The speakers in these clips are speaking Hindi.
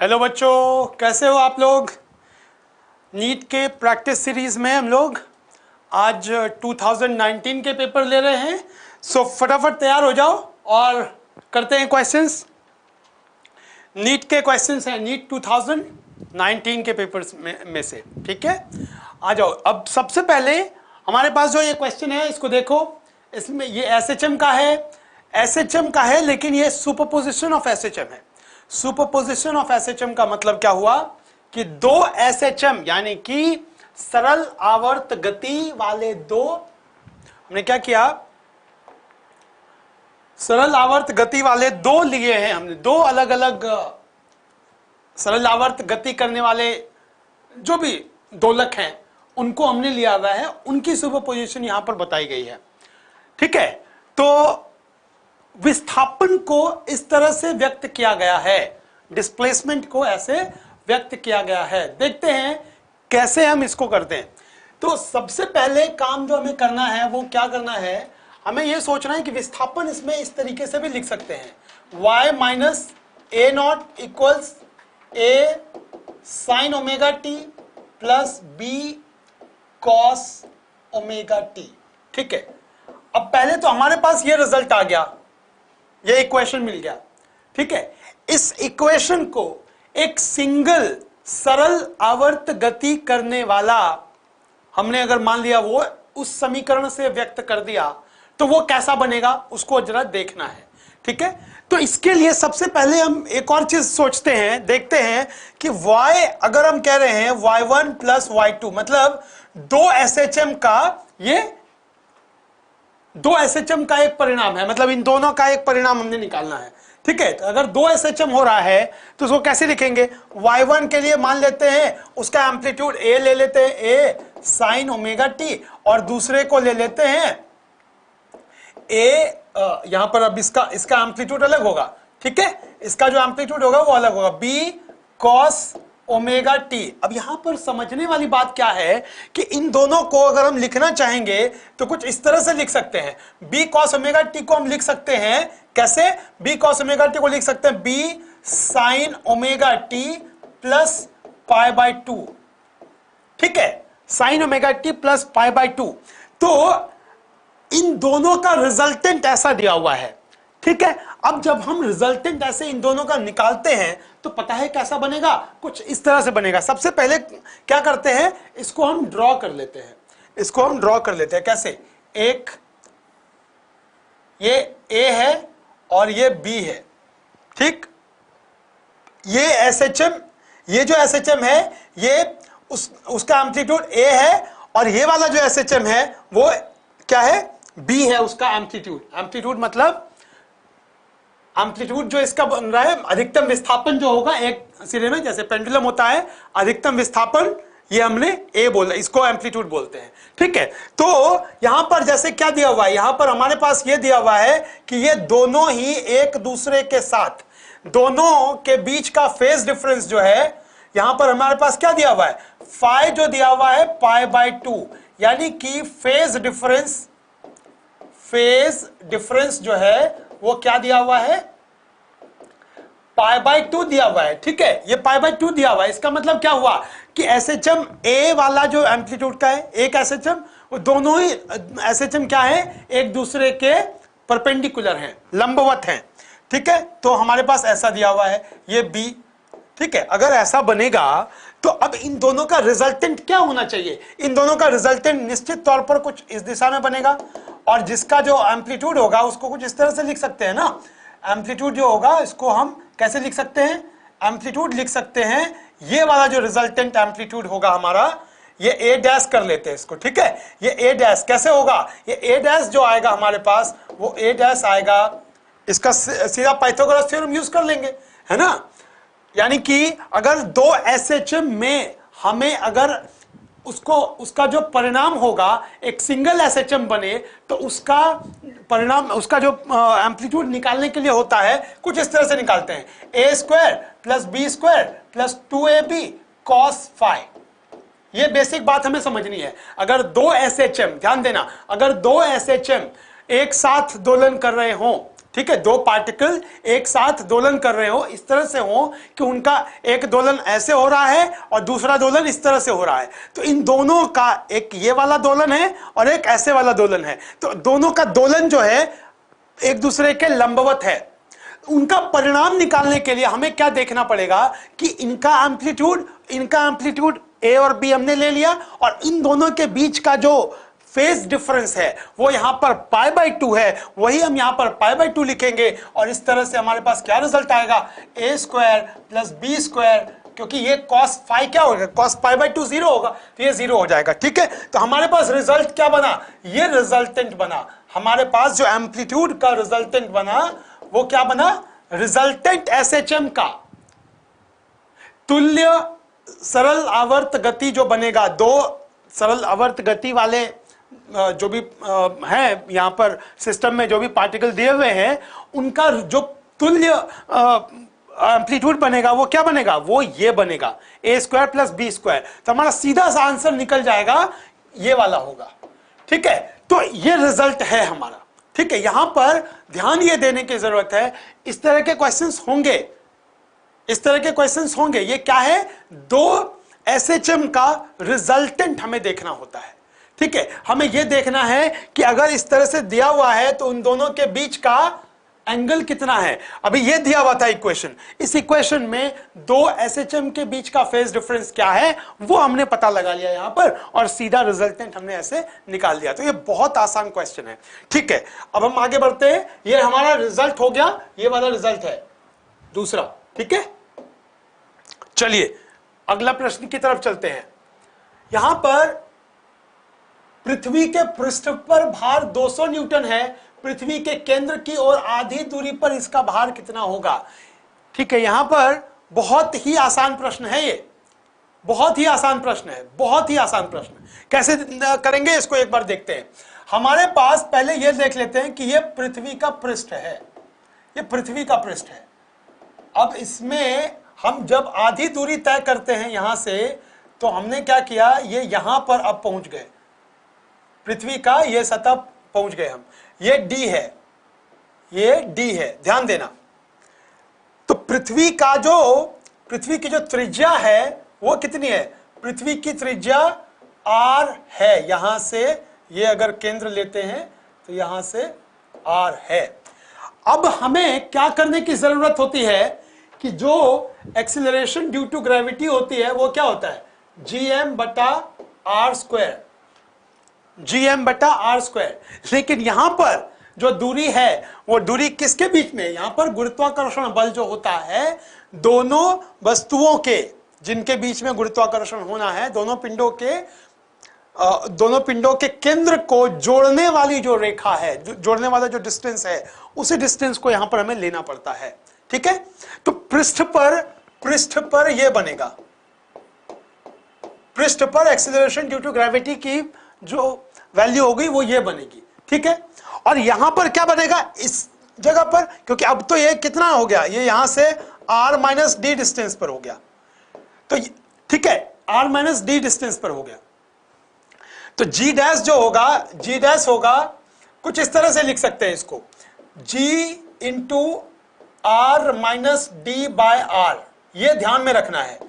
हेलो बच्चों, कैसे हो आप लोग। नीट के प्रैक्टिस सीरीज में हम लोग आज 2019 के पेपर ले रहे हैं। सो फटाफट तैयार हो जाओ और करते हैं क्वेश्चंस। नीट के क्वेश्चंस हैं, नीट 2019 के पेपर्स में से, ठीक है। आ जाओ। अब सबसे पहले हमारे पास जो ये क्वेश्चन है इसको देखो। इसमें ये एसएचएम का है, एसएचएम का है, लेकिन ये सुपरपोजिशन ऑफ एसएचएम है। सुपरपोजिशन ऑफ एसएचएम का मतलब क्या हुआ कि दो एसएचएम यानी कि सरल आवर्त गति वाले दो, हमने क्या किया, सरल आवर्त गति वाले दो लिए हैं हमने, दो अलग अलग सरल आवर्त गति करने वाले जो भी दोलक हैं उनको हमने लिया हुआ है, उनकी सुपरपोजिशन यहां पर बताई गई है, ठीक है। तो विस्थापन को इस तरह से व्यक्त किया गया है, डिस्प्लेसमेंट को ऐसे व्यक्त किया गया है। देखते हैं कैसे हम इसको करते हैं। तो सबसे पहले काम जो हमें करना है वो क्या करना है, हमें यह सोचना है कि विस्थापन इसमें इस तरीके से भी लिख सकते हैं, y minus A naught equals A sine omega T plus B cos omega T, ठीक है। अब पहले तो हमारे पास ये रिजल्ट आ गया, ये इक्वेशन मिल गया, ठीक है। इस इक्वेशन को एक सिंगल सरल आवर्त गति करने वाला हमने अगर मान लिया, वो उस समीकरण से व्यक्त कर दिया, तो वो कैसा बनेगा उसको जरा देखना है, ठीक है। तो इसके लिए सबसे पहले हम एक और चीज सोचते हैं, देखते हैं कि y अगर हम कह रहे हैं y1 प्लस y2, मतलब दो एसएचएम का, ये दो एसएचएम का एक परिणाम है, मतलब इन दोनों का एक परिणाम हमने निकालना है, ठीक है। तो अगर दो एसएचएम हो रहा है तो उसको कैसे लिखेंगे, y1 के लिए मान लेते हैं उसका एम्पलीट्यूड a ले लेते हैं, a साइन ओमेगा टी, और दूसरे को ले लेते हैं a, यहां पर अब इसका एम्पलीट्यूड अलग होगा, ठीक है, इसका जो एम्पलीट्यूड होगा वो अलग होगा, b कॉस ओमेगा टी। अब यहां पर समझने वाली बात क्या है कि इन दोनों को अगर हम लिखना चाहेंगे तो कुछ इस तरह से लिख सकते हैं, b कॉस ओमेगा टी को हम लिख सकते हैं कैसे, b कॉस ओमेगा टी को लिख सकते हैं b sign omega T plus pi by 2, ठीक है, sign omega T plus pi by 2। तो इन दोनों का रिजल्टेंट ऐसा दिया हुआ है, ठीक है। अब जब हम रिजल्टेंट ऐसे इन दोनों का निकालते हैं तो पता है कैसा बनेगा, कुछ इस तरह से बनेगा। सबसे पहले क्या करते हैं, इसको हम ड्रॉ कर लेते हैं, इसको हम ड्रॉ कर लेते हैं कैसे, एक ये A है और ये B है, ठीक। ये एसएचएम, ये जो एसएचएम है ये उसका एम्पलीट्यूड A है, और ये वाला जो एसएचएम है वो क्या है, B है, उसका एम्पलीट्यूड। एम्पलीट्यूड मतलब एम्पलीट्यूड जो इसका बन रहा है, अधिकतम विस्थापन जो होगा एक सिरे में, जैसे पेंडुलम होता है, अधिकतम विस्थापन ये हमने A बोला, इसको एम्पलीट्यूड बोलते हैं, ठीक है। तो यहां पर जैसे क्या दिया हुआ है, यहां पर हमारे पास ये दिया हुआ है कि ये दोनों ही एक दूसरे के साथ, दोनों के बीच का फेज डिफरेंस जो है, यहां पर हमारे पास क्या दिया हुआ है, फाई जो दिया हुआ है पाई बाय 2, यानी कि फेज डिफरेंस जो है वो क्या दिया हुआ है, पाई बाय 2 दिया हुआ है, ठीक है। ये पाई बाय 2 दिया हुआ है, इसका मतलब क्या हुआ कि एसएचएम ए वाला जो एम्पलीट्यूड का है, एक एसएचएम, वो दोनों ही एसएचएम क्या है, एक दूसरे के परपेंडिकुलर हैं, लंबवत हैं, ठीक है। तो हमारे पास ऐसा दिया हुआ है ये बी, ठीक है। अगर ऐसा बनेगा तो अब इन दोनों का रिजल्टेंट क्या होना चाहिए, इन दोनों का रिजल्टेंट निश्चित तौर पर कुछ इस दिशा में बनेगा, और जिसका जो एम्पलीट्यूड होगा उसको कुछ इस तरह से लिख सकते हैं ना, एम्पलीट्यूड जो होगा इसको हम कैसे लिख सकते हैं, एम्पलीट्यूड लिख सकते हैं, ये वाला जो रिजल्टेंट एम्पलीट्यूड होगा हमारा, ये ए डैश कर लेते हैं इसको, ठीक है। ये ए डैश कैसे होगा, ये ए डैश जो आएगा हमारे पास वो ए डैश आएगा, इसका सीधा पाइथागोरस थ्योरम यूज कर लेंगे, है ना। यानी कि अगर दो एसएचएम में हमें अगर उसका जो परिणाम होगा एक सिंगल एसएचएम बने, तो उसका परिणाम, उसका जो एम्पलीट्यूड निकालने के लिए होता है कुछ इस तरह से निकालते हैं, a square plus b square plus 2ab cos phi. ये बेसिक बात हमें समझनी है। अगर दो एसएचएम, ध्यान देना, अगर दो एसएचएम एक साथ दोलन कर रहे हों, ठीक है, दो पार्टिकल एक साथ दोलन कर रहे हो, इस तरह से हो कि उनका एक दोलन ऐसे हो रहा है और दूसरा दोलन इस तरह से हो रहा है, तो इन दोनों का एक ये वाला दोलन है और एक ऐसे वाला दोलन है, तो दोनों का दोलन जो है एक दूसरे के लंबवत है। उनका परिणाम निकालने के लिए हमें क्या देखना पड़ेगा कि इनका एम्पलीट्यूड ए और बी हमने ले लिया, और इन दोनों के बीच का जो फेज डिफरेंस है वो यहां पर π/2 है, वही हम यहां पर π/2 लिखेंगे, और इस तरह से हमारे पास क्या रिजल्ट आएगा, a² + b², क्योंकि ये cos phi क्या होगा, cos π/2 0 होगा, तो ये 0 हो जाएगा। ठीक है, तो हमारे पास रिजल्ट क्या बना, ये रिजल्टेंट बना, हमारे पास जो एम्पलीट्यूड का रिजल्टेंट बना वो क्या बना, रिजल्टेंट SHM का तुल्य सरल आवर्त गति जो बनेगा, दो सरल आवर्त गति वाले जो भी हैं यहां पर सिस्टम में जो भी पार्टिकल दिए हुए हैं, उनका जो तुल्य एम्पलीट्यूड बनेगा वो क्या बनेगा, वो ये बनेगा a² + b²। तो हमारा सीधा सा आंसर निकल जाएगा, ये वाला होगा। ठीक है, तो ये रिजल्ट है हमारा। ठीक है, यहां पर ध्यान ये देने की जरूरत है, इस तरह के क्वेश्चंस होंगे, इस तरह के क्वेश्चंस होंगे। ये क्या है, दो SHM का रिजल्टेंट हमें देखना होता है। ठीक है, हमें यह देखना है कि अगर इस तरह से दिया हुआ है तो उन दोनों के बीच का एंगल कितना है। अभी यह दिया हुआ था इक्वेशन, इस इक्वेशन में दो SHM के बीच का फेज डिफरेंस क्या है वो हमने पता लगा लिया यहां पर, और सीधा रिजल्टेंट हमने ऐसे निकाल दिया। तो ये बहुत आसान क्वेश्चन है। ठीक है, अब हम आगे बढ़ते हैं, ये हमारा रिजल्ट हो गया, ये वाला रिजल्ट है दूसरा। ठीक है, चलिए अगला प्रश्न की तरफ चलते हैं। यहां पर पृथ्वी के पृष्ठ पर भार 200 न्यूटन है, पृथ्वी के केंद्र की ओर आधी दूरी पर इसका भार कितना होगा। ठीक है, यहां पर बहुत ही आसान प्रश्न है, ये बहुत ही आसान प्रश्न है, बहुत ही आसान प्रश्न। कैसे करेंगे इसको एक बार देखते हैं। हमारे पास पहले यह देख लेते हैं कि यह पृथ्वी का पृष्ठ है, यह पृथ्वी का पृष्ठ है। अब इसमें हम जब आधी दूरी तय करते हैं यहां से, तो हमने क्या किया, ये यहां पर अब पहुंच गए, पृथ्वी का ये सतह पहुंच गए हम, ये d है, ये d है, ध्यान देना। तो पृथ्वी की जो त्रिज्या है वो कितनी है, पृथ्वी की त्रिज्या r है, यहां से ये अगर केंद्र लेते हैं तो यहां से r है। अब हमें क्या करने की जरूरत होती है कि जो एक्सीलरेशन ड्यू टू ग्रेविटी होती है वो क्या होता है, gm/r², gm/r²। लेकिन यहां पर जो दूरी है वो दूरी किसके बीच में, यहां पर गुरुत्वाकर्षण बल जो होता है दोनों वस्तुओं के, जिनके बीच में गुरुत्वाकर्षण होना है, दोनों पिंडों के केंद्र को जोड़ने वाली जो रेखा है, जोड़ने वाला जो डिस्टेंस है, उसी डिस्टेंस को यहां पर हमें लेना पड़ता है। ठीक है, तो पृष्ठ पर यह बनेगा, पृष्ठ पर एक्सीलरेशन ड्यू टू ग्रेविटी की जो वैल्यू होगी वो ये बनेगी। ठीक है, और यहां पर क्या बनेगा इस जगह पर, क्योंकि अब तो ये कितना हो गया, ये यहां से r - d डिस्टेंस पर हो गया, तो ठीक है r - d डिस्टेंस पर हो गया। तो g' जो होगा, g' होगा कुछ इस तरह से लिख सकते हैं इसको, g × r - d/r, ये ध्यान में रखना है।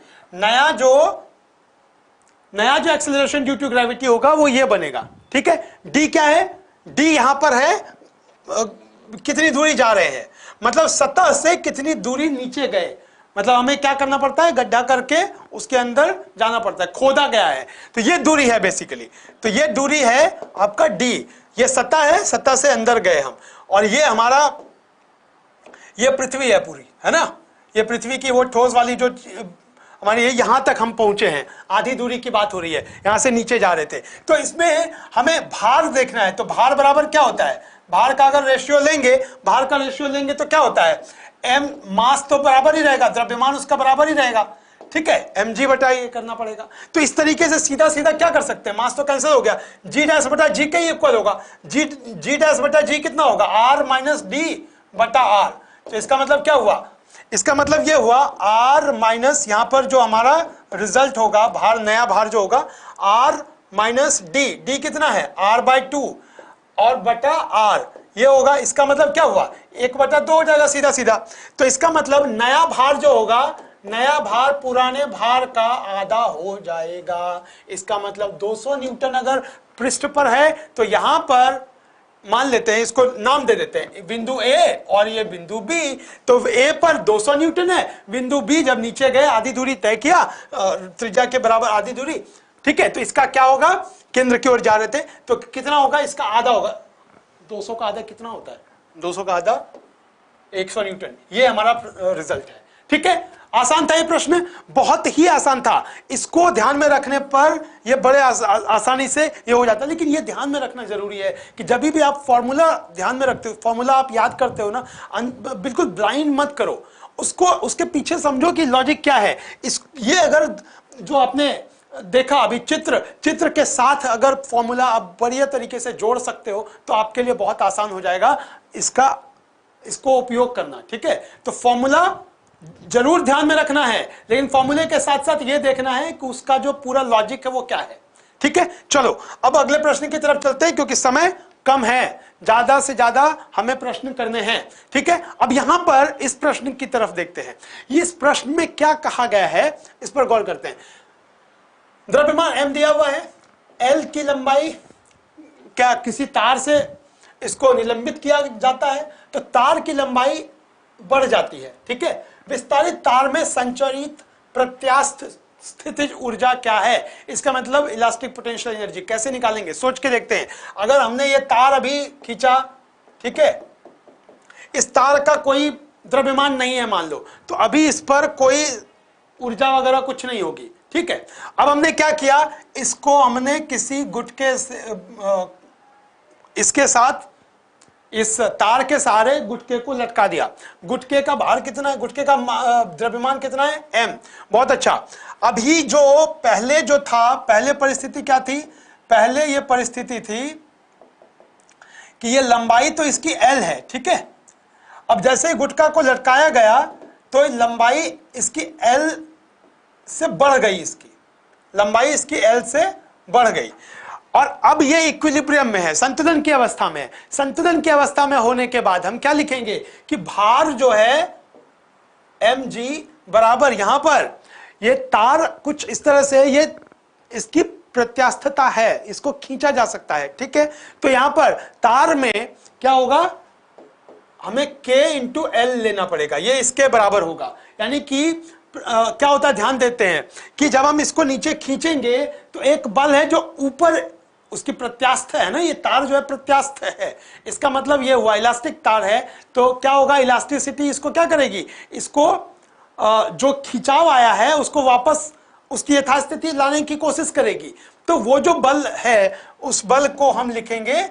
नया जो एक्सेलरेशन ड्यू टू ग्रेविटी होगा वो ये बनेगा। ठीक है, d क्या है, d यहां पर है कितनी दूरी जा रहे हैं, मतलब सतह से कितनी दूरी नीचे गए, मतलब हमें क्या करना पड़ता है, गड्ढा करके उसके अंदर जाना पड़ता है, खोदा गया है, तो ये दूरी है बेसिकली। तो ये दूरी है आपका d, ये सतह है, सतह से अंदर गए हम, और ये हमारा ये पृथ्वी है पूरी, है ना, ये पृथ्वी की वो ठोस वाली जो हमारी यहां तक हम पहुंचे हैं, आधी दूरी की बात हो रही है, यहां से नीचे जा रहे थे। तो इसमें हमें भार देखना है, तो भार बराबर क्या होता है, भार का अगर रेशियो लेंगे, भार का रेशियो लेंगे तो क्या होता है, m, मास तो बराबर ही रहेगा, द्रव्यमान उसका बराबर ही रहेगा। ठीक है, mg/a करना पड़ेगा। तो इस तरीके से सीधा सीधा क्या कर सकते हैं, मास तो कैंसिल हो गया, g'/g के इक्वल होगा, g'/g कितना होगा, r - d/r। तो इसका मतलब क्या हुआ, इसका मतलब ये हुआ r माइनस, यहां पर जो हमारा रिजल्ट होगा, भार, नया भार जो होगा r - d, d कितना है r/2 और बटा r, ये होगा, इसका मतलब क्या हुआ, 1/2 हो जाएगा सीधा सीधा। तो इसका मतलब नया भार जो होगा, नया भार पुराने भार का आधा हो जाएगा। इसका मतलब 200 न्यूटन अगर पृष्ठ पर है तो यहां पर मान लेते हैं, इसको नाम दे देते हैं, बिंदु ए और ये बिंदु बी। तो ए पर 200 न्यूटन है, बिंदु बी जब नीचे गए आधी दूरी तय किया, त्रिज्या के बराबर आधी दूरी, ठीक है। तो इसका क्या होगा, केंद्र की ओर जा रहे थे तो कितना होगा, इसका आधा होगा। 200 का आधा कितना होता है, 200 का आधा 100 न्यूटन। ये हमारा रिजल्ट है, ठीक है। आसान था ये प्रश्न, बहुत ही आसान था। इसको ध्यान में रखने पर ये बड़े आसानी से ये हो जाता है। लेकिन ये ध्यान में रखना जरूरी है कि जब भी आप फॉर्मूला ध्यान में रखते हो, फॉर्मूला आप याद करते हो ना, बिल्कुल ब्लाइंड मत करो उसको, उसके पीछे समझो कि लॉजिक क्या है। ये अगर जो आपने देखा अभी चित्र के साथ अगर फॉर्मूला आप बढ़िया तरीके से जोड़ सकते हो तो आपके लिए बहुत आसान हो जाएगा इसको उपयोग करना, ठीक है। तो फॉर्मूला जरूर ध्यान में रखना है, लेकिन फॉर्मूले के साथ साथ यह देखना है कि उसका जो पूरा लॉजिक है वो क्या है, ठीक है। चलो अब अगले प्रश्न की तरफ चलते हैं, क्योंकि समय कम है, ज्यादा से ज्यादा हमें प्रश्न करने हैं, ठीक है। अब यहां पर इस प्रश्न की तरफ देखते हैं, इस प्रश्न में क्या कहा गया है इस पर गौर करते हैं। द्रव्यमान m दिया हुआ है, l की लंबाई, क्या किसी तार से इसको निलंबित किया जाता है तो तार की लंबाई बढ़ जाती है, ठीक है। विस्तारित तार में संचरित प्रत्यास्थ स्थितिज ऊर्जा क्या है, इसका मतलब इलास्टिक पोटेंशियल एनर्जी कैसे निकालेंगे, सोच के देखते हैं। अगर हमने ये तार अभी खींचा, ठीक है, इस तार का कोई द्रव्यमान नहीं है मान लो, तो अभी इस पर कोई ऊर्जा वगैरह कुछ नहीं होगी, ठीक है। अब हमने क्या किया, इसको हमने किसी गुटके से इसके साथ इस तार के सहारे गुटके को लटका दिया। गुटके का भार कितना है, गुटके का द्रव्यमान कितना है, m। बहुत अच्छा। अभी जो पहले जो था, पहले परिस्थिति क्या थी, पहले ये परिस्थिति थी कि ये लंबाई तो इसकी l है, ठीक है। अब जैसे ही गुटका को लटकाया गया तो लंबाई इसकी l से बढ़ गई, इसकी लंबाई इसकी l से बढ़ गई, और अब ये इक्विलिब्रियम में है, संतुलन की अवस्था में है। संतुलन की अवस्था में होने के बाद हम क्या लिखेंगे कि भार जो है mg बराबर, यहां पर ये तार कुछ इस तरह से, ये इसकी प्रत्यास्थता है, इसको खींचा जा सकता है, ठीक है। तो यहां पर तार में क्या होगा, हमें k इंटू एल लेना पड़ेगा, ये इसके बराबर होगा। यानी कि क्या होता है, ध्यान देते हैं कि जब हम इसको नीचे खींचेंगे तो एक बल है जो ऊपर उसकी प्रत्यास्थ है ना, ये तार जो है प्रत्यास्थ है, इसका मतलब ये हुआ इलास्टिक तार है। तो क्या होगा, इलास्टिसिटी इसको क्या करेगी, इसको जो खिंचाव आया है उसको वापस उसकी यथास्थिति लाने की कोशिश करेगी। तो वो जो बल है उस बल को हम लिखेंगे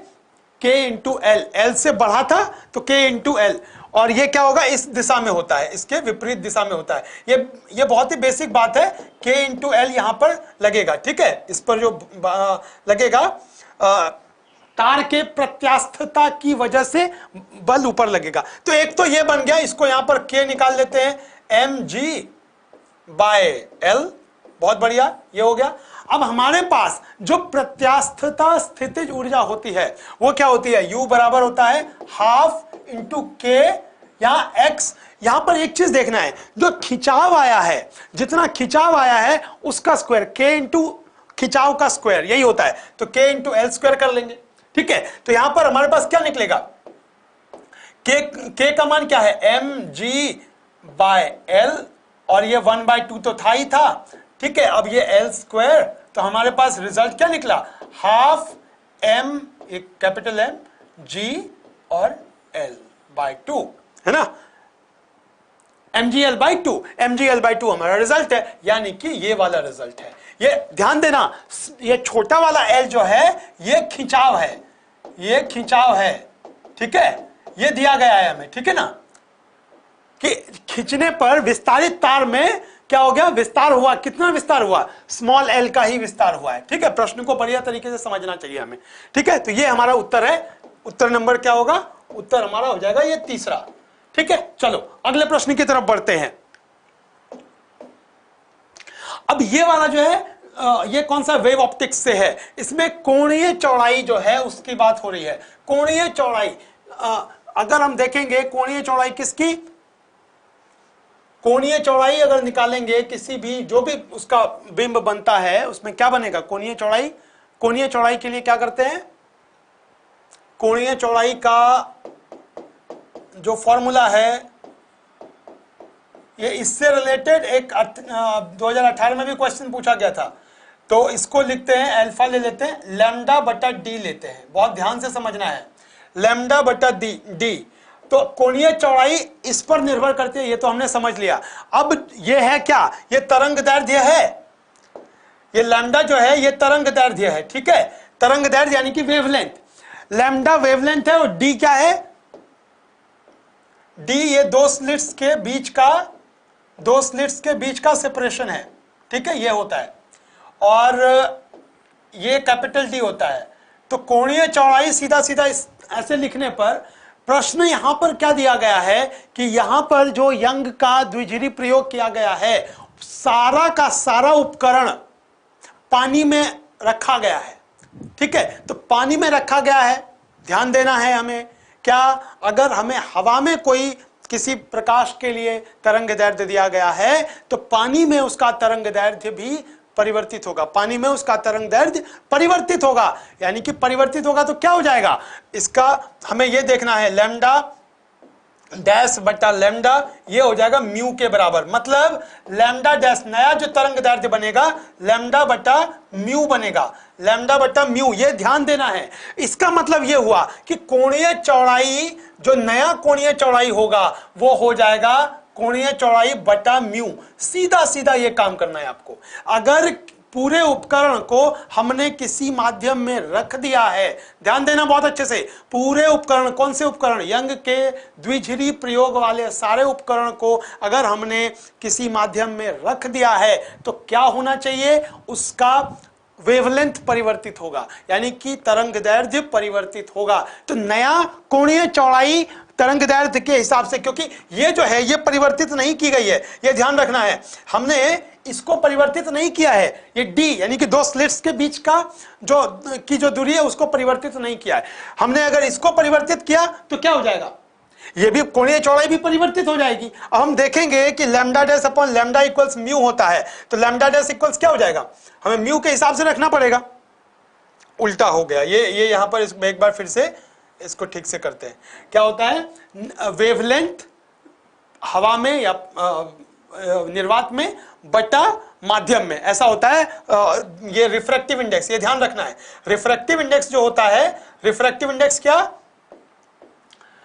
k इंटू एल, एल से बढ़ा था तो k इंटू एल, और ये क्या होगा, इस दिशा में होता है, इसके विपरीत दिशा में होता है। ये बहुत ही बेसिक बात है, k इंटू एल यहां पर लगेगा, ठीक है। इस पर जो लगेगा तार के प्रत्यास्थता की वजह से बल ऊपर लगेगा। तो एक तो ये बन गया, इसको यहां पर k निकाल लेते हैं, mg बाय एल, बहुत बढ़िया, ये हो गया। अब हमारे पास जो प्रत्यास्थता स्थितिज ऊर्जा होती है वो क्या होती है, U बराबर होता है हाफ इंटू के, यहां x। यहां पर एक चीज देखना है, जो खिंचाव आया है, जितना खिंचाव आया है उसका स्क्वायर, k इंटू खिंचाव का स्क्वायर, यही होता है। तो k इंटू एल स्क्वायर कर लेंगे, ठीक है। तो यहां पर हमारे पास क्या निकलेगा, k का मान क्या है, mg बाय एल, और ये 1/2 तो था ही था, ठीक है। अब ये एल स्क्वायर, तो हमारे पास रिजल्ट क्या निकला, हाफ m, एक कैपिटल M, g और l बाय 2, है ना, mgl बाय 2, mgl बाय 2 हमारा रिजल्ट है, यानी कि ये वाला रिजल्ट है। ये ध्यान देना, ये छोटा वाला l जो है ये खिंचाव है, ये खिंचाव है, ठीक है, ये दिया गया है हमें, ठीक है ना, कि खींचने पर विस्तारित तार में क्या हो गया, विस्तार हुआ। कितना विस्तार हुआ, स्मॉल एल का ही विस्तार हुआ है, ठीक है। प्रश्न को बढ़िया तरीके से समझना चाहिए हमें, ठीक है। तो ये हमारा उत्तर है, उत्तर नंबर क्या होगा, उत्तर हमारा हो जाएगा ये तीसरा, ठीक है। चलो अगले प्रश्न की तरफ बढ़ते हैं। अब ये वाला जो है ये कौन सा, वेव ऑप्टिक्स से है, इसमें कोणीय चौड़ाई जो है उसकी बात हो रही है। कोणीय चौड़ाई अगर हम देखेंगे कोणीय चौड़ाई किसकी, कोणीय चौड़ाई अगर निकालेंगे किसी भी, जो भी उसका बिंब बनता है उसमें क्या बनेगा, कोणीय चौड़ाई। कोणीय चौड़ाई के लिए क्या करते हैं, कोणीय चौड़ाई का जो फॉर्मूला है ये इससे रिलेटेड एक 2018 में भी क्वेश्चन पूछा गया था, तो इसको लिखते हैं, अल्फा ले लेते हैं, लैम्डा बटा डी लेते हैं, बहुत ध्यान से समझना है, लैम्डा बटा डी। तो कोणीय चौड़ाई इस पर निर्भर करती है, ये तो हमने समझ लिया। अब ये है क्या, ये तरंग दैर्ध्य है, ये लैम्डा जो है ये तरंग दैर्ध्य है, ठीक है, तरंग दैर्ध्य यानी कि वेवलेंथ, लैम्डा वेवलेंथ है, और डी क्या है, डी ये दो स्लिट्स के बीच का सेपरेशन है, ठीक है, ये होता है, और ये कैपिटल डी होता है। तो कोणीय चौड़ाई सीधा सीधा ऐसे लिखने पर, प्रश्न यहां पर क्या दिया गया है कि यहां पर जो यंग का द्विध्रुवी प्रयोग किया गया है, सारा का सारा उपकरण पानी में रखा गया है, ठीक है, तो पानी में रखा गया है, ध्यान देना है हमें, क्या अगर हमें हवा में कोई किसी प्रकाश के लिए तरंग दैर्ध्य दिया गया है तो पानी में उसका तरंग दैर्ध्य भी परिवर्तित होगा, पानी में उसका तरंग दैर्ध्य परिवर्तित होगा, यानी कि परिवर्तित होगा तो क्या हो जाएगा, इसका हमें यह देखना है, लैम्डा डैश बटा लैम्डा ये हो जाएगा म्यू के बराबर, मतलब लैम्डा डैश नया जो तरंग दैर्ध्य बनेगा लैम्डा बटा म्यू बनेगा, लैम्डा बटा म्यू, ये ध्यान देना है। इसका मतलब ये हुआ कि कोणीय चौड़ाई, जो नया कोणीय चौड़ाई होगा वो हो जाएगा कोणीय चौड़ाई बटा म्यू, सीधा सीधा ये काम करना है आपको। अगर पूरे उपकरण को हमने किसी माध्यम में रख दिया है, ध्यान देना बहुत अच्छे से, पूरे उपकरण, कौन से उपकरण, यंग के द्विध्रुवी प्रयोग वाले सारे उपकरण को अगर हमने किसी माध्यम में रख दिया है तो क्या होना चाहिए, उसका वेवलेंथ परिवर्तित होगा, यानी कि तरंग दैर्ध्य परिवर्तित होगा। तो नया कोणीय चौड़ाई तरंग दैर्ध्य के हिसाब से, क्योंकि ये जो है ये परिवर्तित नहीं की गई है, ये ध्यान रखना है, हमने इसको परिवर्तित नहीं किया है, ये डी यानी कि दो स्लिट्स के बीच का जो दूरी है उसको परिवर्तित नहीं किया है हमने। अगर इसको परिवर्तित किया तो क्या हो जाएगा, ये भी कोणीय चौड़ाई भी परिवर्तित हो जाएगी। अब हम देखेंगे कि lambda dash upon lambda equals mu होता है, तो लैम्डा डैश इक्वल्स क्या हो जाएगा, हमें म्यू के हिसाब से रखना पड़ेगा, उल्टा हो गया ये यहां पर एक बार फिर से इसको ठीक से करते हैं। क्या होता है, वेवलेंथ हवा में या निर्वात में बटा माध्यम में, ऐसा होता है। ये रिफ्रैक्टिव इंडेक्स, ये ध्यान रखना है, रिफ्रैक्टिव इंडेक्स जो होता है, रिफ्रैक्टिव इंडेक्स क्या,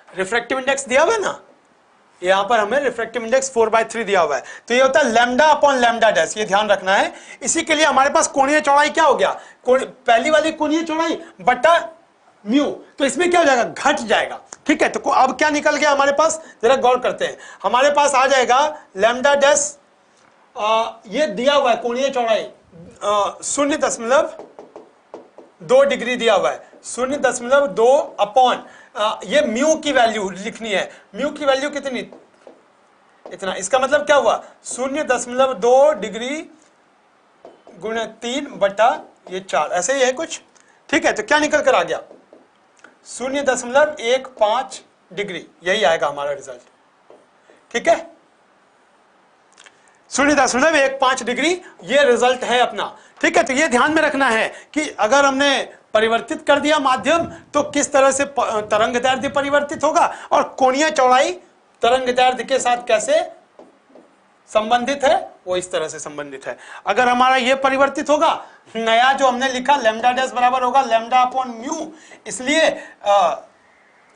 रिफ्रैक्टिव इंडेक्स दिया हुआ है ना, यहां पर हमें रिफ्रैक्टिव इंडेक्स 4/3 दिया हुआ है, तो ये होता है लैम्डा अपॉन लैम्डा डैश, ये ध्यान रखना है। इसी के लिए हमारे पास कोणीय चौड़ाई क्या हो गया, पहली वाली कोणीय चौड़ाई बटा म्यू, तो इसमें क्या हो जाएगा, घट जाएगा, ठीक है। तो अब क्या निकल गया हमारे पास, जरा गौर करते हैं, हमारे पास आ जाएगा लैम्डा डैश, ये दिया हुआ है कोणीय चौड़ाई 0.2 डिग्री दिया हुआ है, 0.2 अपॉन ये म्यू की वैल्यू लिखनी है, म्यू की वैल्यू कितनी, इतना, इसका मतलब क्या हुआ 0.2 डिग्री गुणे 3 बटा ये 4, ऐसे ही है कुछ, ठीक है। तो क्या निकल कर आ गया 0.15 डिग्री, यही आएगा हमारा रिजल्ट, ठीक है, 0.15 डिग्री ये रिजल्ट है अपना, ठीक है। तो ये ध्यान में रखना है कि अगर हमने परिवर्तित कर दिया माध्यम तो किस तरह से तरंग दैर्ध्य परिवर्तित होगा, और कोणीय चौड़ाई तरंग दैर्ध्य के साथ कैसे संबंधित है, वो इस तरह से संबंधित है। अगर हमारा ये परिवर्तित होगा, नया जो हमने लिखा लैम्डा डैश बराबर होगा लैम्डा अपॉन म्यू, इसलिए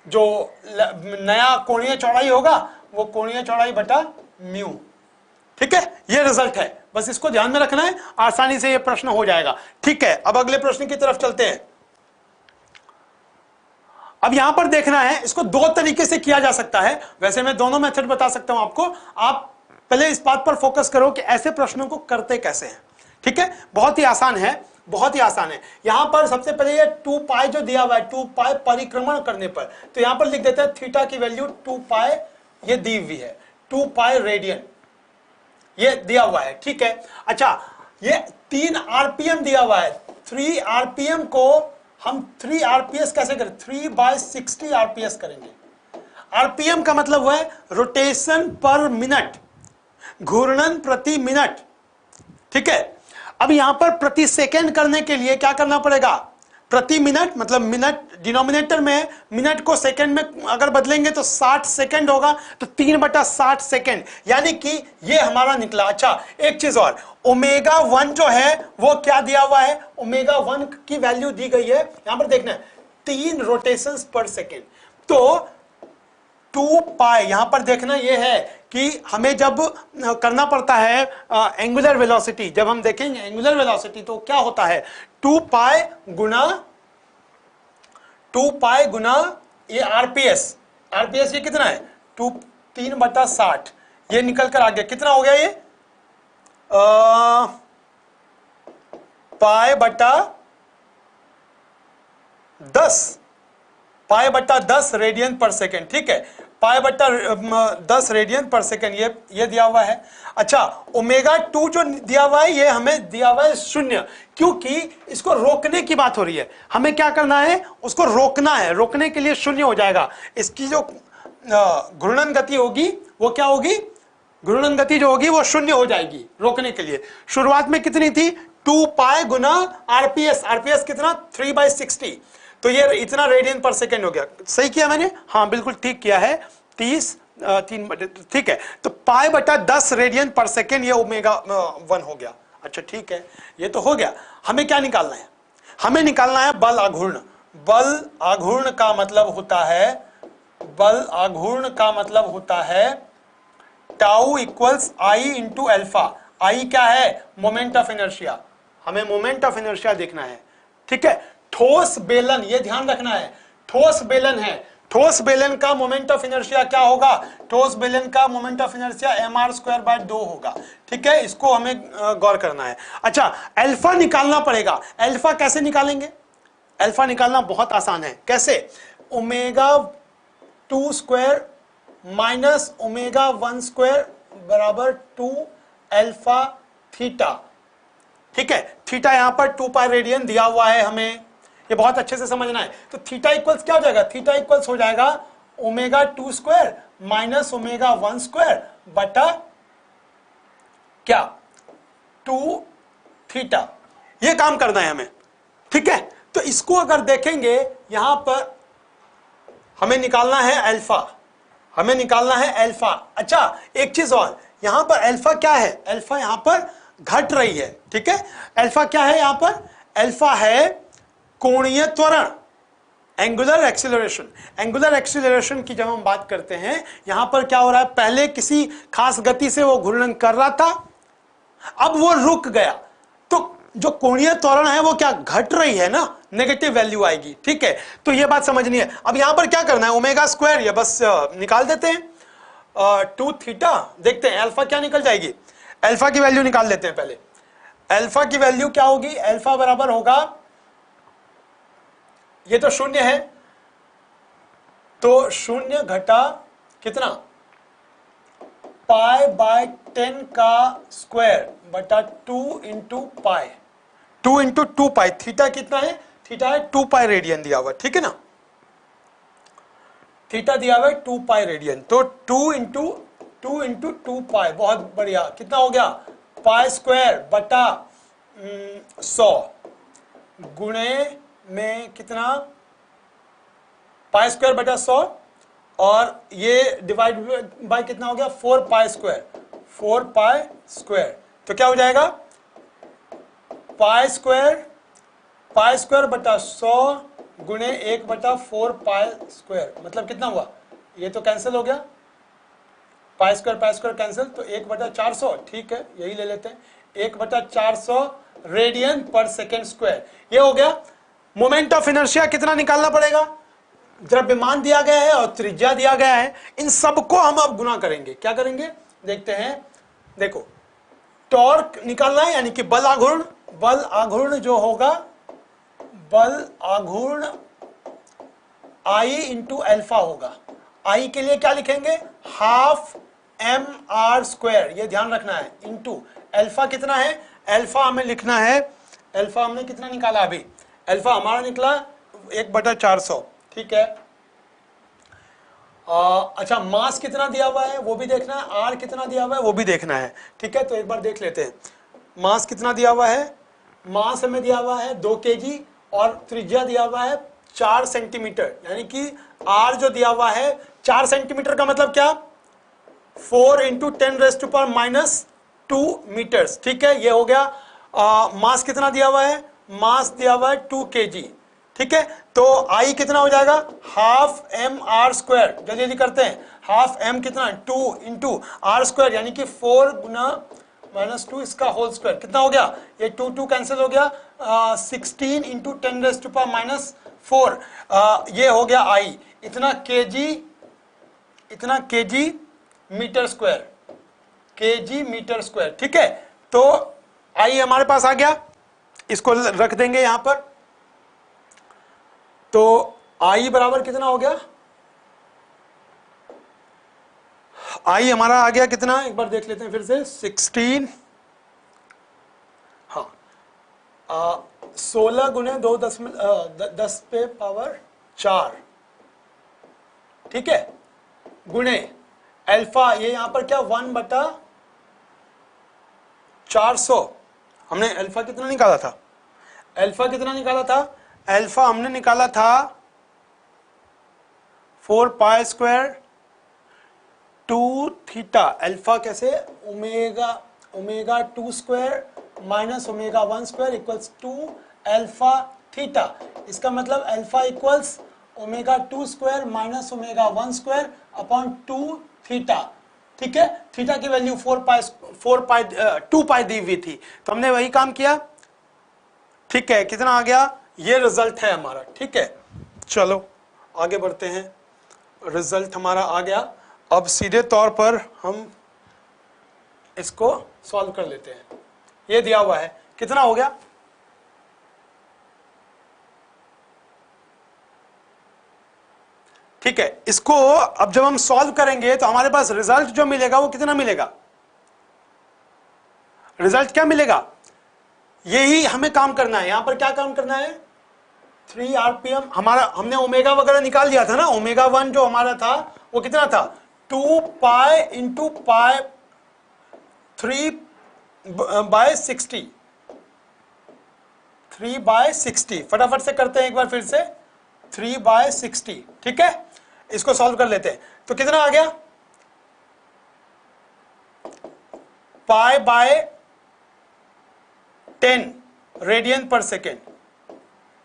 जो नया कोणीय चौड़ाई होगा वो कोणीय चौड़ाई बटा म्यू, ठीक है, ये रिजल्ट है, बस इसको ध्यान में रखना है, आसानी से ये प्रश्न हो जाएगा, ठीक है। अब अगले प्रश्न की तरफ चलते हैं। अब यहां पर देखना है, इसको दो तरीके से किया जा सकता है, वैसे मैं दोनों मेथड बता सकता हूं आपको, आप पहले इस बात पर फोकस करो कि ऐसे प्रश्नों को करते कैसे हैं, ठीक है, बहुत ही आसान है, बहुत ही आसान है। यहां पर सबसे पहले ये 2 पाई जो दिया हुआ है, 2 पाई परिक्रमण करने पर, तो यहां पर लिख देते हैं थीटा की वैल्यू 2 पाई ये दी हुई है, 2 पाई रेडियन ये दिया हुआ है, ठीक है। अच्छा, ये 3 आरपीएम दिया हुआ है, 3 आरपीएम को हम 3 आरपीएस कैसे करें, 3/60 आरपीएस करेंगे। आरपीएम का मतलब हुआ है रोटेशन पर मिनट, घूर्णन प्रति मिनट, ठीक है। अब यहां पर प्रति सेकंड करने के लिए क्या करना पड़ेगा, प्रति मिनट मतलब मिनट डिनोमिनेटर में, मिनट को सेकंड में अगर बदलेंगे तो 60 सेकंड होगा, तो 3/60 सेकंड, यानी कि ये हमारा निकला। अच्छा एक चीज और, ओमेगा 1 जो है वो क्या दिया हुआ है, ओमेगा 1 की वैल्यू दी गई है, यहां पर देखना है 3 रोटेशंस पर सेकंड, तो 2 पाई यहां पर देखना ये है कि हमें जब करना पड़ता है एंगुलर वेलोसिटी, जब हम देखेंगे एंगुलर वेलोसिटी तो क्या होता है 2 पाई गुना ये आरपीएस, आरपीएस ये कितना है 3/60, ये निकल कर आ गया, कितना हो गया ये पाई/10 रेडियन पर सेकेंड, ठीक है, पाई/10 रेडियन पर सेकेंड ये दिया हुआ है। अच्छा ओमेगा 2 जो दिया हुआ है ये हमें दिया हुआ है 0, क्योंकि इसको रोकने की बात हो रही है, हमें क्या करना है उसको रोकना है, रोकने के लिए 0 हो जाएगा। इसकी जो घूर्णन गति होगी वो क्या होगी, घूर्णन गति जो होगी वो 0 हो जाएगी रोकने के लिए। शुरुआत में कितनी थी 2 पाई गुना आरपीएस, आरपीएस कितना 3/60, तो ये इतना रेडियन पर सेकेंड हो गया। सही किया मैंने, हाँ बिल्कुल ठीक किया है, 3 ठीक है, तो पाई/10 रेडियन पर सेकेंड ये ओमेगा 1 हो गया। अच्छा ठीक है, ये तो हो गया। हमें क्या निकालना है, हमें निकालना है बल आघूर्ण। बल आघूर्ण का मतलब होता है, बल आघूर्ण का मतलब होता है tau equals I into alpha. I क्या है, मोमेंट ऑफ इनर्शिया, हमें मोमेंट ऑफ इनर्शिया देखना है, ठीक है। ठोस बेलन, ये ध्यान रखना है, ठोस बेलन है, ठोस बेलन का मोमेंट ऑफ इनर्शिया क्या होगा, ठोस बेलन का मोमेंट ऑफ इनर्शिया mr²/2 होगा, ठीक है, इसको हमें गौर करना है। अच्छा अल्फा निकालना पड़ेगा, अल्फा कैसे निकालेंगे, अल्फा निकालना बहुत आसान है, कैसे, ω2² माइनस ω1² बराबर 2 अल्फा थीटा, ठीक है, थीटा यहां पर 2 पाई रेडियन दिया हुआ है हमें, ये बहुत अच्छे से समझना है। तो थीटा इक्वल्स क्या हो जाएगा, थीटा इक्वल्स हो जाएगा ω2² माइनस ω1² बटा क्या 2 थीटा, ये काम करना है हमें, ठीक है। तो इसको अगर देखेंगे यहां पर हमें निकालना है अल्फा, हमें निकालना है अल्फा। अच्छा एक चीज और, यहां पर अल्फा क्या है, अल्फा यहां पर घट रही है, ठीक है, अल्फा क्या है यहां पर, अल्फा है कोणीय त्वरण, एंगुलर एक्सीलरेशन। एंगुलर एक्सीलरेशन की जब हम बात करते हैं यहां पर क्या हो रहा है, पहले किसी खास गति से वो घूर्णन कर रहा था, अब वो रुक गया, तो जो कोणीय त्वरण है वो क्या घट रही है ना, नेगेटिव वैल्यू आएगी, ठीक है। तो ये बात समझनी है। अब यहां पर क्या करना है, ω², ये बस निकाल देते हैं 2 थीटा, देखते हैं अल्फा क्या निकल जाएगी, अल्फा की वैल्यू निकाल लेते हैं पहले। अल्फा की वैल्यू क्या होगी, अल्फा बराबर होगा, ये तो 0 है, तो 0 घटा कितना पाई/10 का स्क्वायर बटा 2 इंटू पाई, 2 इंटू 2 पाई, थीटा कितना है, थीटा है 2 पाई रेडियन दिया हुआ, ठीक है ना, थीटा दिया हुआ है 2 पाई रेडियन, तो 2 इंटू 2 पाई, बहुत बढ़िया, कितना हो गया पाई² बटा 100 गुणे में कितना पाई² बटा 100, और ये डिवाइड बाय कितना हो गया 4 पाई², 4 पाई², तो क्या हो जाएगा पाई² बटा 100 गुणे 1/4 पाई², मतलब कितना हुआ, ये तो कैंसिल हो गया, पाई² कैंसिल, तो 1/400, ठीक है यही ले लेते हैं, 1/400 रेडियन पर सेकेंड स्क्वायर, ये हो गया। मोमेंट ऑफ इनर्शिया कितना निकालना पड़ेगा, द्रव्यमान दिया गया है और त्रिज्या दिया गया है, इन सबको हम अब गुना करेंगे, क्या करेंगे देखते हैं। देखो टॉर्क निकालना है, यानी कि बल आघूर्ण, बल आघूर्ण जो होगा, बल आघूर्ण आई इंटू अल्फा होगा। आई के लिए क्या लिखेंगे, ½ mr², ये ध्यान रखना है, इंटू अल्फा कितना है, अल्फा हमें लिखना है, अल्फा हमने कितना निकाला अभी, अल्फा हमारा निकला 1/400, ठीक है। अच्छा, मास कितना दिया हुआ है वो भी देखना है, आर कितना दिया हुआ है वो भी देखना है, ठीक है। तो एक बार देख लेते हैं, मास कितना दिया हुआ है। मास हमें दिया हुआ है 2 kg और त्रिज्या दिया हुआ है 4 सेंटीमीटर, यानी कि आर जो दिया हुआ है 4 सेंटीमीटर का मतलब क्या, 4 × 10⁻² मीटर्स, ठीक है। ये हो गया। मास कितना दिया हुआ है, मास दिया हुआ है 2 kg, ठीक है। तो आई कितना हो जाएगा, ½ mr², जल्दी जल्दी करते हैं, हाफ एम कितना, 2 × r², यानी कि 4 × -2 इसका होल स्क्वायर, कितना हो गया, ये 2 कैंसिल हो गया, 16 × 10⁻⁴, ये हो गया आई, इतना kg metre square, kg metre square, ठीक है। तो आई हमारे पास आ गया, इसको रख देंगे यहां पर। तो आई बराबर कितना हो गया, आई हमारा आ गया कितना, एक बार देख लेते हैं फिर से, 16, हाँ 16 × 10⁻⁴, ठीक है, गुणे अल्फा, ये यहां पर क्या 1/400, हमने अल्फा कितना निकाला था, अल्फा कितना निकाला था, अल्फा हमने निकाला था 4π² 2 थीटा, अल्फा कैसे, ω2² - ω1² इक्वल्स टू अल्फा थीटा, इसका मतलब अल्फा इक्वल्स ω2² - ω1² अपॉन 2 थीटा, ठीक है। थीटा की वैल्यू 2π दी हुई थी, तो हमने वही काम किया, ठीक है। कितना आ गया, ये रिजल्ट है हमारा, ठीक है। चलो आगे बढ़ते हैं, रिजल्ट हमारा आ गया। अब सीधे तौर पर हम इसको सॉल्व कर लेते हैं, ये दिया हुआ है, कितना हो गया, ठीक है। इसको अब जब हम सॉल्व करेंगे तो हमारे पास रिजल्ट जो मिलेगा वो कितना मिलेगा, रिजल्ट क्या मिलेगा, यही हमें काम करना है। यहां पर क्या काम करना है, 3 rpm, हमारा हमने ओमेगा वगैरह निकाल दिया था ना, ω1 जो हमारा था वो कितना था, 2π × π 3/60, 3/60, फटाफट से करते हैं एक बार फिर से, 3/60, ठीक है। इसको सॉल्व कर लेते हैं, तो कितना आ गया, π/10 रेडियन पर सेकेंड,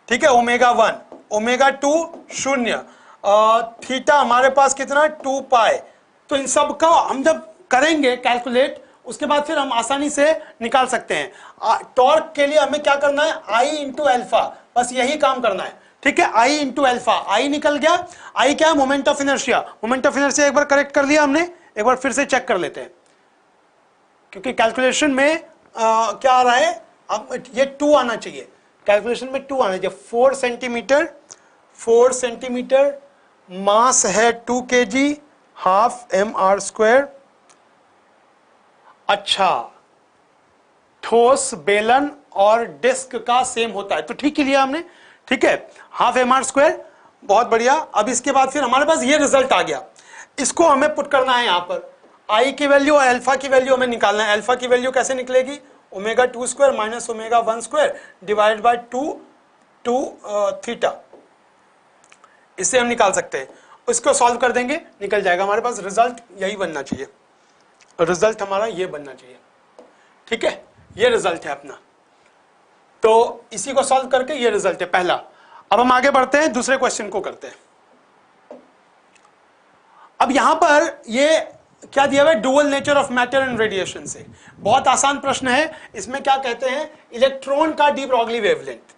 ठीक है। ω1, ω2 0, थीटा हमारे पास कितना 2π, तो इन सब का हम जब करेंगे कैलकुलेट, उसके बाद फिर हम आसानी से निकाल सकते हैं। टॉर्क के लिए हमें क्या करना है, I × अल्फा, बस यही काम करना है, ठीक है। I × अल्फा, आई निकल गया, आई क्या है, moment of inertia, moment of inertia एक बार करेक्ट कर लिया हमने, एक बार फिर से चेक कर लेते हैं, क्योंकि कैलकुलेशन में क्या आ रहा है, अब ये 2 आना चाहिए, कैलकुलेशन में 2 आना चाहिए, 4 सेंटीमीटर, मास है 2 kg, ½ mr²। अच्छा, ठोस, बेलन और डिस्क का सेम होता है, तो ठीक ही लिया हमने, ठीक है, ½ mr², बहुत बढ़िया। अब इसके बाद फिर हमारे पास ये रिजल्ट आ गया, इसको हमें पुट करना है यहां पर, आई की वैल्यू और अल्फा की वैल्यू हमें निकालना है। अल्फा की वैल्यू कैसे निकलेगी, ω2² - ω1² डिवाइड बाय 2 थीटा, इससे हम निकाल सकते हैं, इसको सॉल्व कर देंगे, निकल जाएगा हमारे पास, रिजल्ट यही बनना चाहिए, रिजल्ट हमारा ये बनना चाहिए, ठीक है। ये रिजल्ट है अपना, तो इसी को सॉल्व करके ये रिजल्ट है पहला। अब हम आगे बढ़ते हैं, दूसरे क्वेश्चन को करते हैं। अब यहां पर ये क्या दिया हुआ है, dual nature of matter and radiation से, बहुत आसान प्रश्न है। इसमें क्या कहते हैं, इलेक्ट्रॉन का de Broglie wavelength,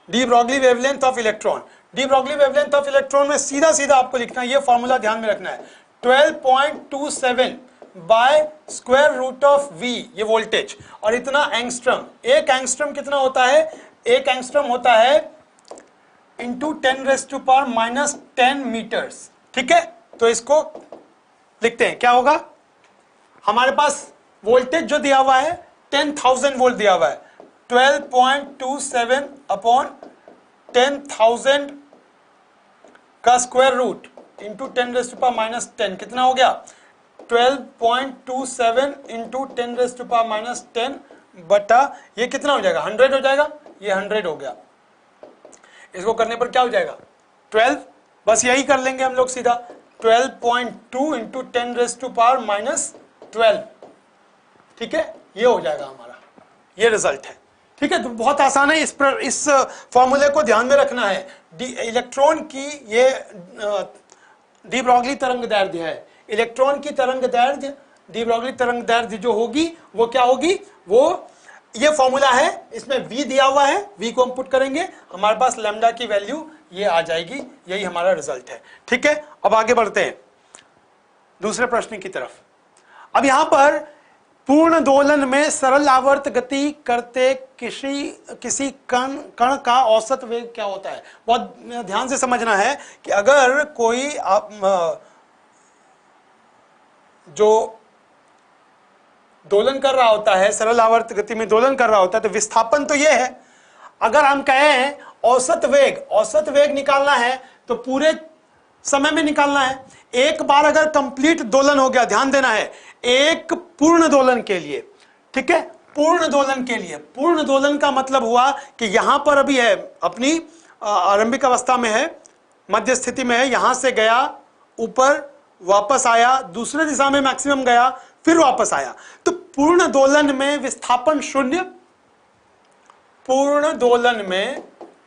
de Broglie wavelength of electron, de Broglie wavelength of electron में सीधा सीधा आपको लिखना है, ये फॉर्मूला ध्यान में रखना है, 12.27/√v, ये वोल्टेज, और इतना एंगस्ट्रम, एक एंगस्ट्रम कितना होता है, एक एंगस्ट्रम होता है इंटू 10⁻⁻10 मीटर्स, ठीक है। तो इसको लिखते हैं, क्या होगा, हमारे पास वोल्टेज जो दिया हुआ है 10,000 वोल्ट दिया हुआ है, 12.27/10 10,000 का स्क्वायर रूट इंटू 10⁻⁻10 कितना हो गया? 12.27 इंटू 10⁻⁻10 बटा ये कितना हो जाएगा? 100 हो जाएगा। ये 100 हो गया। इसको करने पर क्या हो जाएगा? 12। बस यही कर लेंगे हम लोग सीधा। 12.2 इंटू 10⁻⁻12। ठीक है, ये हो जाएगा हमारा, ये रिजल्ट है। ठीक है, तो बहुत आसान है। इस फॉर्मूले को ध्यान में रखना है। इलेक्ट्रॉन की ये डी ब्रॉगली तरंग दैर्ध्य है। इलेक्ट्रॉन की तरंग दैर्ध्य, डी ब्रॉगली तरंग दैर्ध्य जो होगी वो क्या होगी? वो ये फॉर्मूला है, इसमें v दिया हुआ है, v को हम पुट करेंगे, हमारे पास लैम्डा की वैल्यू ये आ जाएगी। यही हमारा रिजल्ट है। ठीक है, अब आगे बढ़ते हैं दूसरे प्रश्न की तरफ। अब यहां पर पूर्ण दोलन में सरल आवर्त गति करते किसी कण का औसत वेग क्या होता है? बहुत ध्यान से समझना है कि अगर कोई जो दोलन कर रहा होता है, सरल आवर्त गति में दोलन कर रहा होता है, तो विस्थापन तो ये है। अगर हम कहें औसत वेग निकालना है तो पूरे समय में निकालना है। एक बार अगर कंप्लीट दोलन हो गया, ध्यान देना है, एक पूर्ण दोलन के लिए, ठीक है, पूर्ण दोलन के लिए, पूर्ण दोलन का मतलब हुआ कि यहां पर अभी है, अपनी आरंभिक अवस्था में है, मध्य स्थिति में है, यहां से गया ऊपर, वापस आया, दूसरे दिशा में मैक्सिमम गया, फिर वापस आया। तो पूर्ण दोलन में विस्थापन शून्य, पूर्ण दोलन में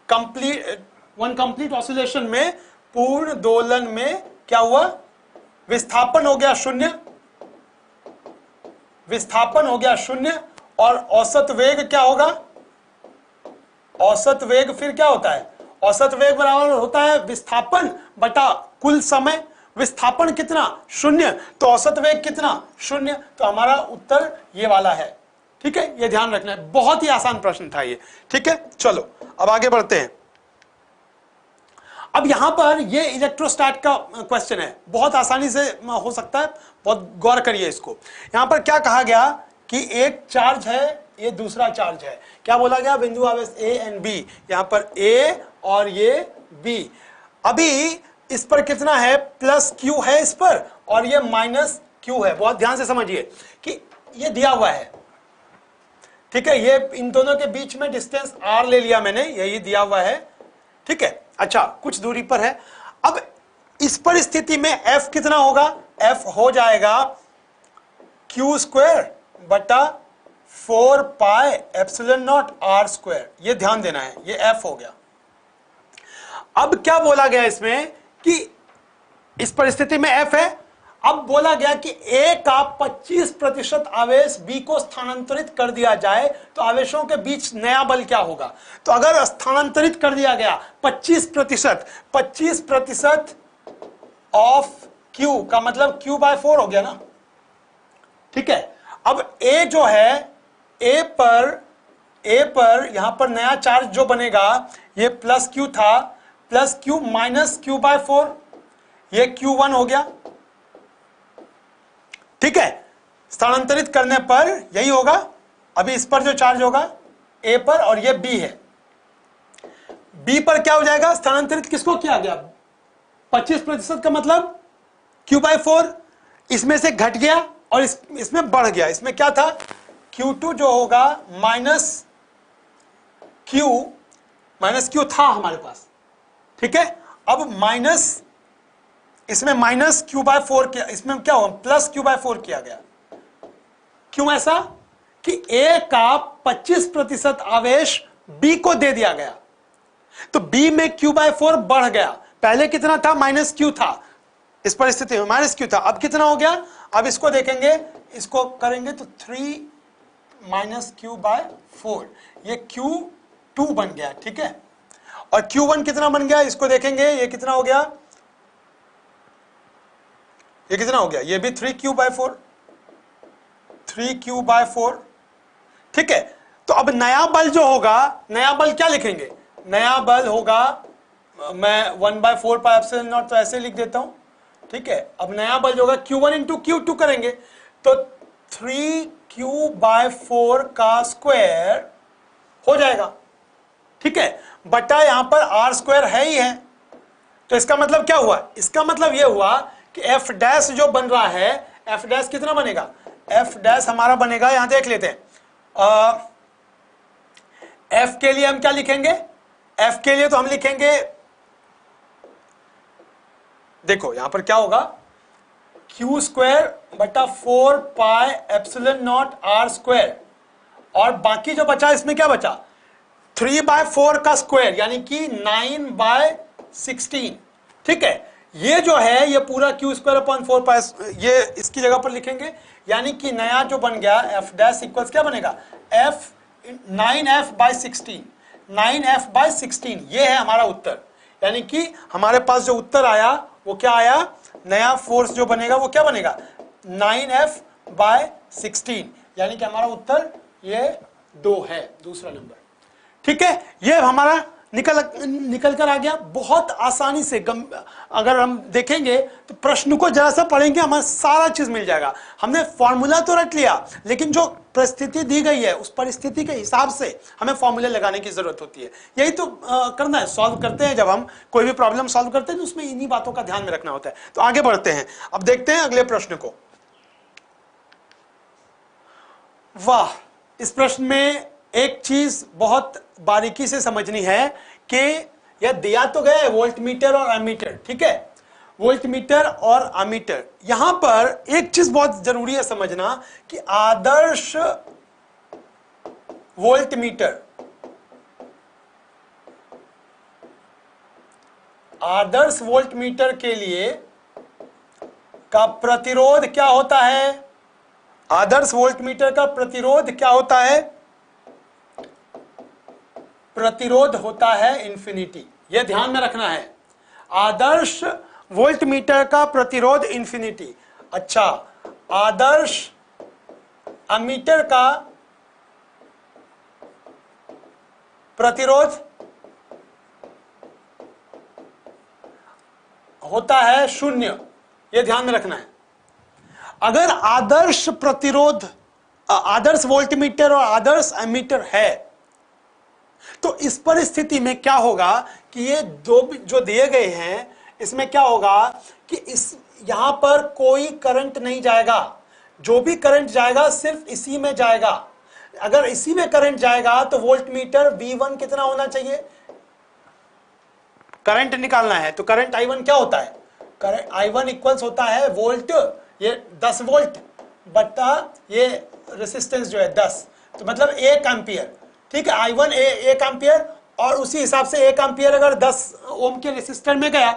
कंप्लीट ऑसिलेशन में पूर्ण दोलन में क्या हुआ? विस्थापन हो गया शून्य, विस्थापन हो गया शून्य। और औसत वेग क्या होगा? औसत वेग फिर क्या होता है? औसत वेग बराबर होता है विस्थापन बटा कुल समय। विस्थापन कितना? शून्य, तो औसत वेग कितना? शून्य। तो हमारा उत्तर ये वाला है। ठीक है, ये ध्यान रखना है। बहुत ही आसान प्रश्न था ये। ठीक है, चलो अब आगे बढ़ते हैं। अब यहां पर ये इलेक्ट्रोस्टैट का क्वेश्चन है, बहुत आसानी से हो सकता है, बहुत गौर करिए इसको। यहां पर क्या कहा गया कि एक चार्ज है, ये दूसरा चार्ज है। क्या बोला गया? बिंदु आवेश ए एंड बी, यहां पर ए और ये बी। अभी इस पर कितना है? प्लस क्यू है इस पर, और ये माइनस क्यू है। बहुत ध्यान से समझिए कि ये दिया हुआ है, ठीक है, ये इन दोनों के बीच में डिस्टेंस आर ले लिया मैंने, यही दिया हुआ है। ठीक है, अच्छा, कुछ दूरी पर है। अब इस परिस्थिति में एफ कितना होगा? एफ हो जाएगा क्यू स्क्वायर बटा 4 pi epsilon naught R square. ये ध्यान देना है, ये एफ हो गया। अब क्या बोला गया इसमें कि इस परिस्थिति में एफ है। अब बोला गया कि ए का 25% आवेश बी को स्थानांतरित कर दिया जाए तो आवेशों के बीच नया बल क्या होगा? तो अगर स्थानांतरित कर दिया गया 25% ऑफ क्यू का मतलब Q/4 हो गया ना। ठीक है, अब ए जो है, ए पर यहां पर नया चार्ज जो बनेगा, ये प्लस क्यू था, प्लस क्यू माइनस Q/4, ये Q1 हो गया। ठीक है, स्थानांतरित करने पर यही होगा। अभी इस पर जो चार्ज होगा ए पर, और ये बी है, बी पर क्या हो जाएगा? स्थानांतरित किसको किया गया? 25% का मतलब Q/4 इसमें से घट गया और इसमें बढ़ गया। इसमें क्या था? Q2 जो होगा माइनस क्यू था हमारे पास। ठीक है, अब माइनस, इसमें माइनस Q/4 किया, इसमें क्या हुआ? प्लस Q/4 किया गया। क्यों ऐसा? कि A का 25% आवेश B को दे दिया गया, तो B में Q/4 बढ़ गया। पहले कितना था? माइनस क्यू था, इस परिस्थिति में माइनस क्यू था। अब कितना हो गया? अब इसको देखेंगे, इसको करेंगे तो 3 माइनस Q/4, ये Q2 बन गया। ठीक है, और Q1 कितना बन गया? इसको देखेंगे, ये कितना हो गया? ये कितना हो गया? ये भी 3Q/4, 3Q/4। ठीक है, तो अब नया बल जो होगा, नया बल क्या लिखेंगे? नया बल होगा, मैं 1/4 पाई एप्सिलॉन नॉट तो ऐसे लिख देता हूं। ठीक है, अब नया बल जो होगा Q1 इंटू Q2 करेंगे तो 3Q/4 का स्क्वायर हो जाएगा। ठीक है, बटा यहां पर आर स्क्वायर है ही है। तो इसका मतलब क्या हुआ, इसका मतलब यह हुआ कि एफ डैश जो बन रहा है, एफ डैश कितना बनेगा, एफ डैश हमारा बनेगा, यहां देख लेते हैं, एफ के लिए हम क्या लिखेंगे, एफ के लिए तो हम लिखेंगे, देखो यहां पर क्या होगा, क्यू स्क्वायर बटा 4 pi epsilon naught R square, और बाकी जो बचा इसमें क्या बचा, 3/4 का स्क्वायर यानी कि 9/16। ठीक है, ये जो है ये पूरा क्यू स्क्वायर अपॉन 4 पाई, ये इसकी जगह पर लिखेंगे, यानी कि नया जो बन गया एफ डैश इक्वल्स क्या बनेगा, एफ 9f/16, 9f/16, ये है हमारा उत्तर। यानी कि हमारे पास जो उत्तर आया वो क्या आया, नया फोर्स जो बनेगा वो क्या बनेगा, 9f/16, यानी कि हमारा उत्तर ये 2 है, दूसरा नंबर। ठीक है, ये हमारा निकल कर आ गया बहुत आसानी से। अगर हम देखेंगे तो प्रश्न को जरा सा पढ़ेंगे, हमें सारा चीज मिल जाएगा। हमने फॉर्मूला तो रट लिया, लेकिन जो परिस्थिति दी गई है उस परिस्थिति के हिसाब से हमें फॉर्मूले लगाने की जरूरत होती है। यही तो करना है, सॉल्व करते हैं जब हम कोई भी प्रॉब्लम सॉल्व करते हैं तो उसमें इन्हीं बातों का ध्यान में रखना होता है। तो आगे बढ़ते हैं, अब देखते हैं अगले प्रश्न को। वाह, इस प्रश्न में एक चीज बहुत बारीकी से समझनी है कि यह दिया तो गया है वोल्टमीटर और एमीटर। ठीक है, वोल्टमीटर और एमीटर, यहां पर एक चीज बहुत जरूरी है समझना कि आदर्श वोल्टमीटर, आदर्श वोल्टमीटर के लिए का प्रतिरोध क्या होता है, आदर्श वोल्टमीटर का प्रतिरोध क्या होता है, प्रतिरोध होता है इंफिनिटी। यह ध्यान में रखना है, आदर्श वोल्टमीटर का प्रतिरोध इंफिनिटी। अच्छा, आदर्श एमीटर का प्रतिरोध होता है 0। यह ध्यान में रखना है। अगर आदर्श प्रतिरोध, आदर्श वोल्टमीटर और आदर्श एमीटर है, तो इस परिस्थिति में क्या होगा कि ये दो जो दिए गए हैं इसमें क्या होगा कि इस यहां पर कोई करंट नहीं जाएगा, जो भी करंट जाएगा सिर्फ इसी में जाएगा। अगर इसी में करंट जाएगा तो वोल्टमीटर V1 कितना होना चाहिए, करंट निकालना है तो करंट I1 क्या होता है, करंट I1 इक्वल्स होता है वोल्ट, ये 10 वोल्ट बटा ये रेसिस्टेंस जो है 10, तो मतलब 1 एम्पियर। ठीक है, I1 1 एम्पियर, और उसी हिसाब से 1 एम्पियर अगर 10 ओम के रेसिस्टर में गया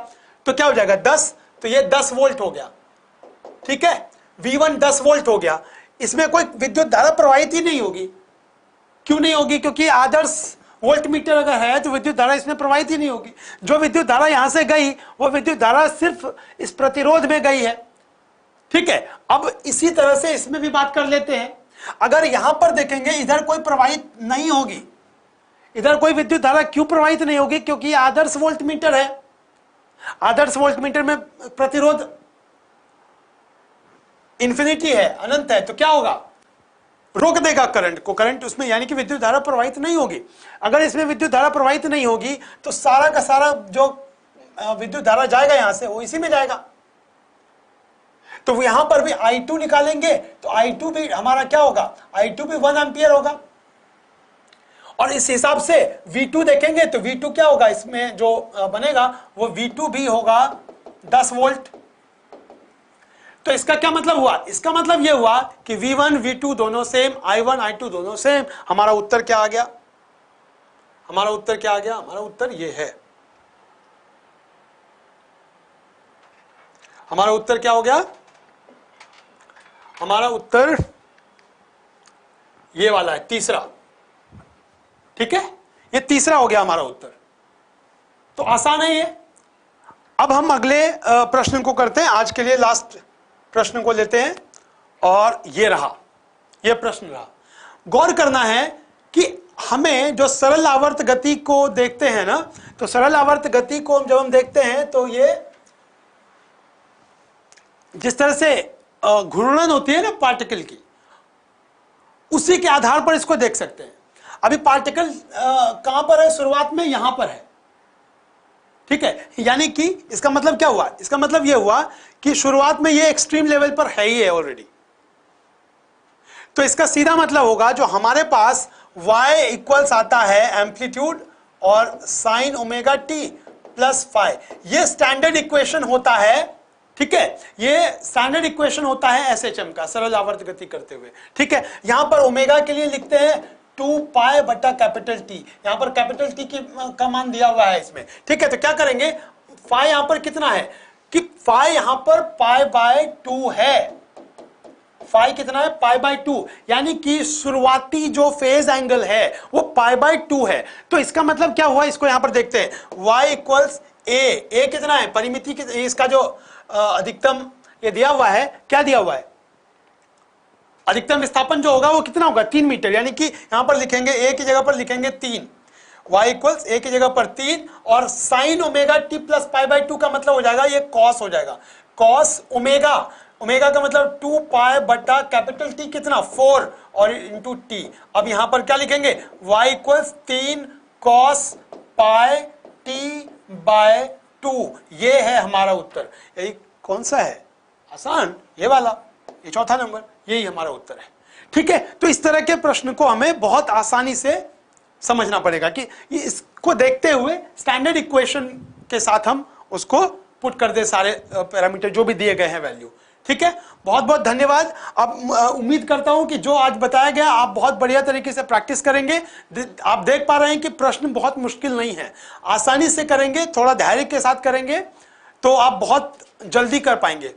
तो क्या हो जाएगा 10, तो ये 10 वोल्ट हो गया। ठीक है, V1 10 वोल्ट हो गया। इसमें कोई विद्युत धारा प्रवाहित ही नहीं होगी। क्यों नहीं होगी, क्योंकि आदर्श वोल्टमीटर अगर है तो विद्युत धारा इसमें प्रवाहित ही नहीं होगी। जो विद्युत धारा यहां से गई वो विद्युत धारा सिर्फ इस प्रतिरोध में गई है। ठीक है, अब इसी तरह से इसमें भी बात कर लेते हैं। अगर यहां पर देखेंगे इधर कोई प्रवाहित नहीं होगी, इधर कोई विद्युत धारा क्यों प्रवाहित नहीं होगी, क्योंकि आदर्श वोल्टमीटर है। आदर्श वोल्टमीटर में प्रतिरोध इंफिनिटी है, अनंत है, तो क्या होगा, रोक देगा करंट को, करंट उसमें, यानी कि विद्युत धारा प्रवाहित नहीं होगी। अगर इसमें विद्युत धारा प्रवाहित नहीं होगी तो सारा का सारा जो विद्युत धारा जाएगा यहां से वो इसी में जाएगा। तो यहां पर भी I2 निकालेंगे तो I2 भी हमारा क्या होगा, I2 भी 1 एम्पियर होगा। और इस हिसाब से V2 देखेंगे तो V2 क्या होगा, इसमें जो बनेगा वो V2 भी होगा 10 वोल्ट। तो इसका क्या मतलब हुआ, इसका मतलब यह हुआ कि V1 V2 दोनों सेम, I1 I2 दोनों सेम। हमारा उत्तर क्या आ गया, हमारा उत्तर क्या आ गया, हमारा उत्तर यह है, हमारा उत्तर क्या हो गया, हमारा उत्तर ये वाला है, तीसरा। ठीक है, ये तीसरा हो गया हमारा उत्तर। तो आसान है ये। अब हम अगले प्रश्न को करते हैं, आज के लिए लास्ट प्रश्न को लेते हैं, और ये रहा, ये प्रश्न रहा। गौर करना है कि हमें जो सरल आवर्त गति को देखते हैं ना, तो सरल आवर्त गति को जब हम देखते हैं तो ये जिस तरह से घूर्णन होती है ना पार्टिकल की, उसी के आधार पर इसको देख सकते हैं। अभी पार्टिकल कहां पर है, शुरुआत में यहां पर है, ठीक है। यानी कि इसका मतलब क्या हुआ, इसका मतलब यह हुआ कि शुरुआत में ये एक्सट्रीम लेवल पर है ही है ऑलरेडी। तो इसका सीधा मतलब होगा जो हमारे पास y इक्वल्स आता है एम्पलीट्यूड और sine omega T plus phi, ये स्टैंडर्ड इक्वेशन होता है, ठीक है। ये स्टैंडर्ड इक्वेशन होता है SHM का, सरल आवर्त गति करते हुए, ठीक है। यहां पर ओमेगा के लिए लिखते हैं 2 पाई बटा कैपिटल टी, यहां पर कैपिटल टी का मान दिया हुआ है इसमें, ठीक है। तो क्या करेंगे, फाइ यहां पर कितना है कि फाइ यहां पर पाई बाय 2 है, फाइ कितना है, पाई बाय 2, यानी कि शुरुआती जो फेज एंगल है वो पाई बाय 2 है। तो इसका मतलब क्या हुआ, इसको यहां पर देखते हैं, y इक्वल्स ए कितना है, परिमिति इसका जो अधिकतम ये दिया हुआ है, क्या दिया हुआ है, अधिकतम विस्थापन जो होगा वो कितना होगा, 3 मीटर, यानी कि यहां पर लिखेंगे ए की जगह पर लिखेंगे 3, y इक्वल्स ए की जगह पर 3, और sine omega T plus pi by 2 का मतलब हो जाएगा ये कॉस हो जाएगा, कॉस ओमेगा, ओमेगा का मतलब 2 पाई बटा कैपिटल टी कितना 4 और इंटू टी। अब यहां पर क्या लिखेंगे, y equals 3 cos pi T by 2, ये है हमारा उत्तर। यही कौन सा है, आसान, ये वाला, ये चौथा नंबर, यही हमारा उत्तर है, ठीक है। तो इस तरह के प्रश्न को हमें बहुत आसानी से समझना पड़ेगा कि इसको देखते हुए स्टैंडर्ड इक्वेशन के साथ हम उसको पुट कर दे, सारे पैरामीटर जो भी दिए गए हैं वैल्यू, ठीक है। बहुत बहुत धन्यवाद। अब उम्मीद करता हूं कि जो आज बताया गया आप बहुत बढ़िया तरीके से प्रैक्टिस करेंगे। आप देख पा रहे हैं कि प्रश्न बहुत मुश्किल नहीं है, आसानी से करेंगे, थोड़ा धैर्य के साथ करेंगे तो आप बहुत जल्दी कर पाएंगे।